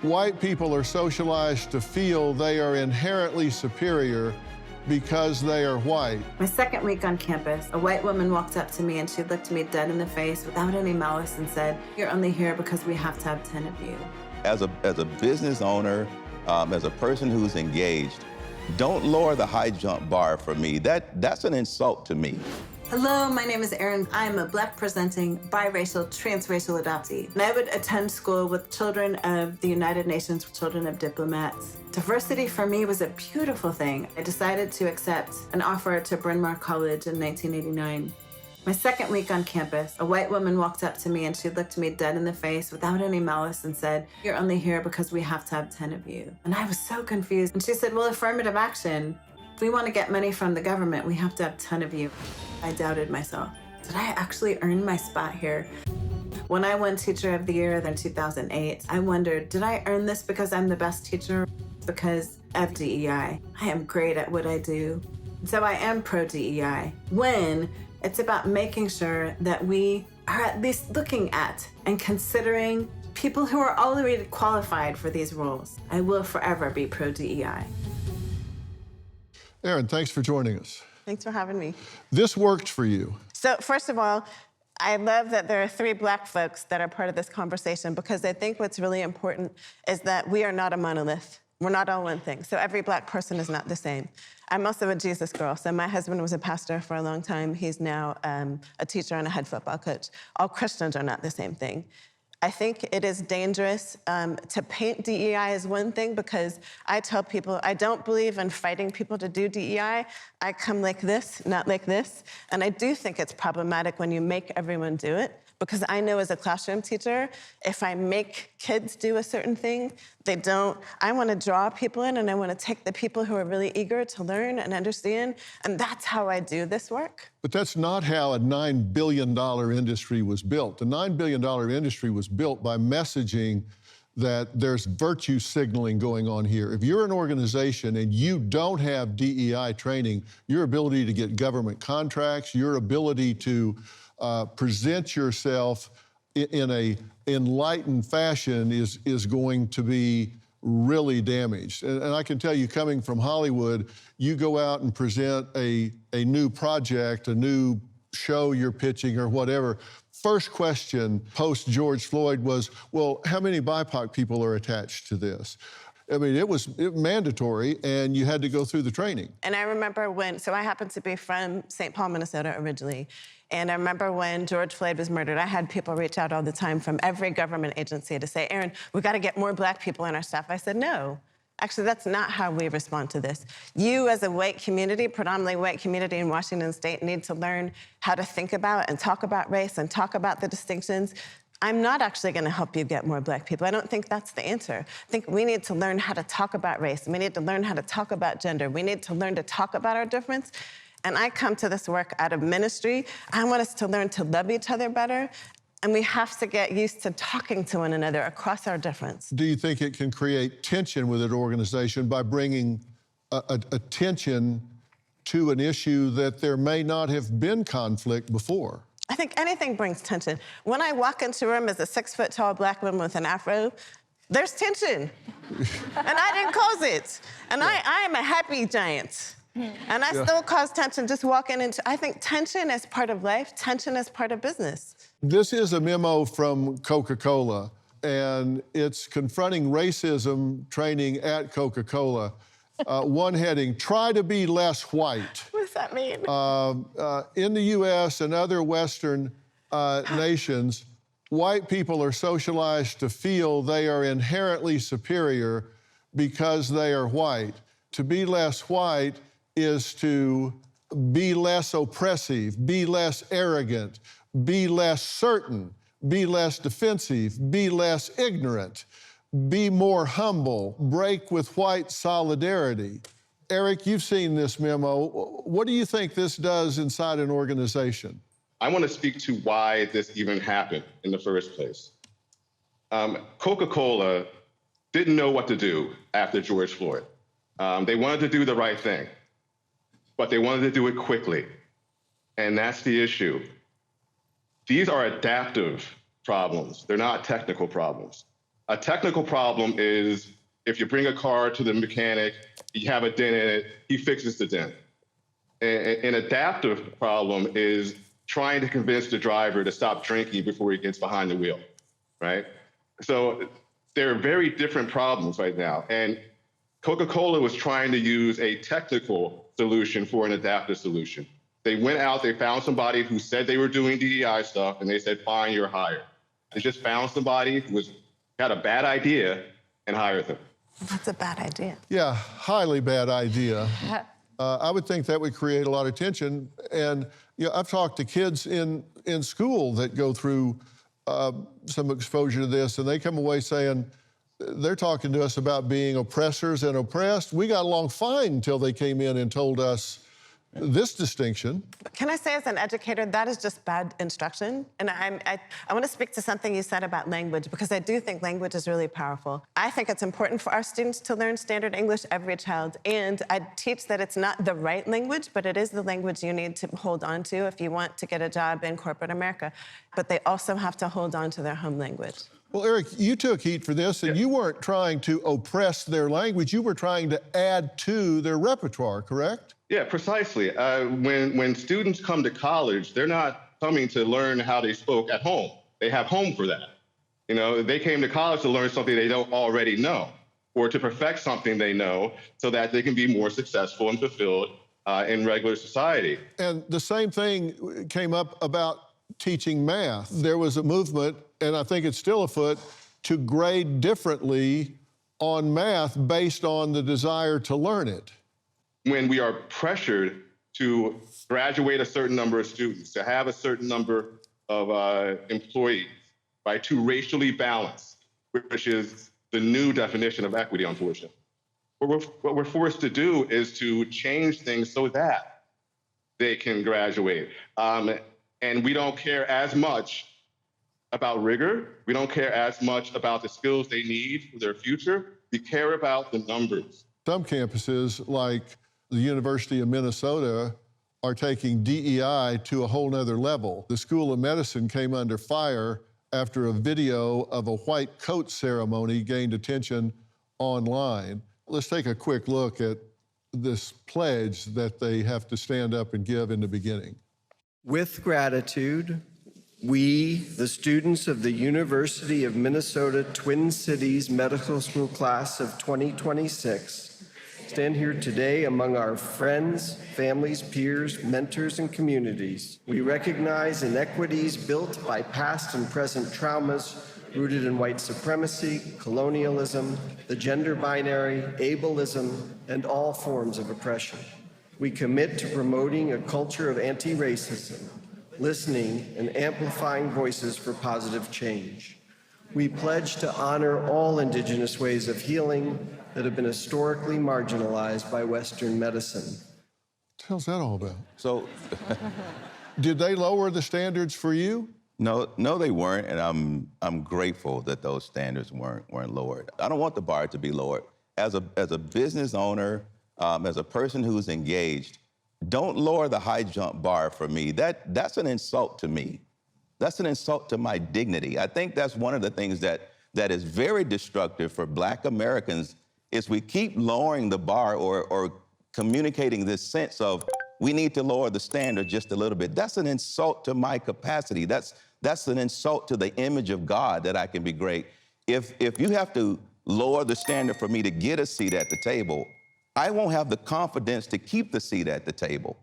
White people are socialized to feel they are inherently superior because they are white. My second week on campus, a white woman walked up to me and she looked me dead in the face without any malice and said, "You're only here because we have to have 10 of you." As a business owner, as a person who's engaged, don't lower the high jump bar for me. That's an insult to me. Hello, my name is Erin. I am a Black presenting, biracial, transracial adoptee. And I would attend school with children of the United Nations, children of diplomats. Diversity for me was a beautiful thing. I decided to accept an offer to Bryn Mawr College in 1989. My second week on campus, a white woman walked up to me and she looked me dead in the face without any malice and said, "You're only here because we have to have 10 of you." And I was so confused. And she said, "Well, affirmative action. If we want to get money from the government, we have to have 10 of you." I doubted myself. Did I actually earn my spot here? When I won Teacher of the Year in 2008, I wondered, did I earn this because I'm the best teacher? Because of DEI. I am great at what I do. So I am pro-DEI. When it's about making sure that we are at least looking at and considering people who are already qualified for these roles. I will forever be pro-DEI. Erin, thanks for joining us. Thanks for having me. This worked for you. So first of all, I love that there are 3 Black folks that are part of this conversation because I think what's really important is that we are not a monolith. We're not all one thing. So every Black person is not the same. I'm also a Jesus girl. So my husband was a pastor for a long time. He's now a teacher and a head football coach. All Christians are not the same thing. I think it is dangerous to paint DEI as one thing because I tell people I don't believe in fighting people to do DEI. I come like this, not like this. And I do think it's problematic when you make everyone do it because I know as a classroom teacher, if I make kids do a certain thing, they don't. I want to draw people in and I want to take the people who are really eager to learn and understand. And that's how I do this work. But that's not how a $9 billion industry was built. The $9 billion industry was built by messaging that there's virtue signaling going on here. If you're an organization and you don't have DEI training, your ability to get government contracts, your ability to present yourself in a enlightened fashion is going to be really damaged. And I can tell you, coming from Hollywood, you go out and present a new project, a new show you're pitching or whatever. First question post George Floyd was, well, how many BIPOC people are attached to this? I mean, it was mandatory, and you had to go through the training. And I remember so I happen to be from St. Paul, Minnesota originally, and I remember when George Floyd was murdered, I had people reach out all the time from every government agency to say, "Erin, we got to get more Black people in our staff." I said, no. Actually, that's not how we respond to this. You, as a white community, predominantly white community in Washington State, need to learn how to think about and talk about race and talk about the distinctions. I'm not actually going to help you get more Black people. I don't think that's the answer. I think we need to learn how to talk about race. We need to learn how to talk about gender. We need to learn to talk about our difference. And I come to this work out of ministry. I want us to learn to love each other better. And we have to get used to talking to one another across our difference. Do you think it can create tension with an organization by bringing attention to an issue that there may not have been conflict before? I think anything brings tension. When I walk into a room as a 6-foot-tall Black woman with an afro, there's tension. And I didn't cause it. And I am a happy giant. And I still cause tension just walking into, I think tension is part of life, tension is part of business. This is a memo from Coca-Cola, and it's confronting racism training at Coca-Cola. One heading, try to be less white. What does that mean? In the US and other Western nations, white people are socialized to feel they are inherently superior because they are white. To be less white is to be less oppressive, be less arrogant, be less certain, be less defensive, be less ignorant, be more humble, break with white solidarity. Eric, you've seen this memo. What do you think this does inside an organization? I want to speak to why this even happened in the first place. Coca-Cola didn't know what to do after George Floyd. They wanted to do the right thing, but they wanted to do it quickly. And that's the issue. These are adaptive problems. They're not technical problems. A technical problem is if you bring a car to the mechanic, you have a dent in it, he fixes the dent. An adaptive problem is trying to convince the driver to stop drinking before he gets behind the wheel, right? So they're very different problems right now. And Coca-Cola was trying to use a technical solution for an adaptive solution. They went out, they found somebody who said they were doing DEI stuff, and they said, fine, you're hired. They just found somebody who had a bad idea and hired them. That's a bad idea. Yeah, highly bad idea. I would think that would create a lot of tension. And I've talked to kids in school that go through some exposure to this, and they come away saying, they're talking to us about being oppressors and oppressed. We got along fine until they came in and told us this distinction. Can I say, as an educator, that is just bad instruction? And I want to speak to something you said about language, because I do think language is really powerful. I think it's important for our students to learn standard English, every child, and I teach that it's not the right language, but it is the language you need to hold on to if you want to get a job in corporate America. But they also have to hold on to their home language. Well, Eric, you took heat for this, and you weren't trying to oppress their language. You were trying to add to their repertoire, correct? Yeah, precisely. When students come to college, they're not coming to learn how they spoke at home. They have home for that. They came to college to learn something they don't already know, or to perfect something they know so that they can be more successful and fulfilled in regular society. And the same thing came up about teaching math. There was a movement, and I think it's still afoot, to grade differently on math based on the desire to learn it. When we are pressured to graduate a certain number of students, to have a certain number of employees, right, to racially balance, which is the new definition of equity, unfortunately. What we're forced to do is to change things so that they can graduate. And we don't care as much about rigor. We don't care as much about the skills they need for their future. We care about the numbers. Some campuses, like the University of Minnesota, are taking DEI to a whole nother level. The School of Medicine came under fire after a video of a white coat ceremony gained attention online. Let's take a quick look at this pledge that they have to stand up and give in the beginning. With gratitude, we, the students of the University of Minnesota Twin Cities Medical School class of 2026, stand here today among our friends, families, peers, mentors, and communities. We recognize inequities built by past and present traumas rooted in white supremacy, colonialism, the gender binary, ableism, and all forms of oppression. We commit to promoting a culture of anti-racism, listening and amplifying voices for positive change. We pledge to honor all Indigenous ways of healing that have been historically marginalized by Western medicine. What the hell's that all about? So, Did they lower the standards for you? no, they weren't, and I'm grateful that those standards weren't lowered. I don't want the bar to be lowered. As a business owner, as a person who's engaged, don't lower the high jump bar for me. That's an insult to me. That's an insult to my dignity. I think that's one of the things that is very destructive for Black Americans is we keep lowering the bar or communicating this sense of we need to lower the standard just a little bit. That's an insult to my capacity. That's an insult to the image of God that I can be great. If you have to lower the standard for me to get a seat at the table, I won't have the confidence to keep the seat at the table.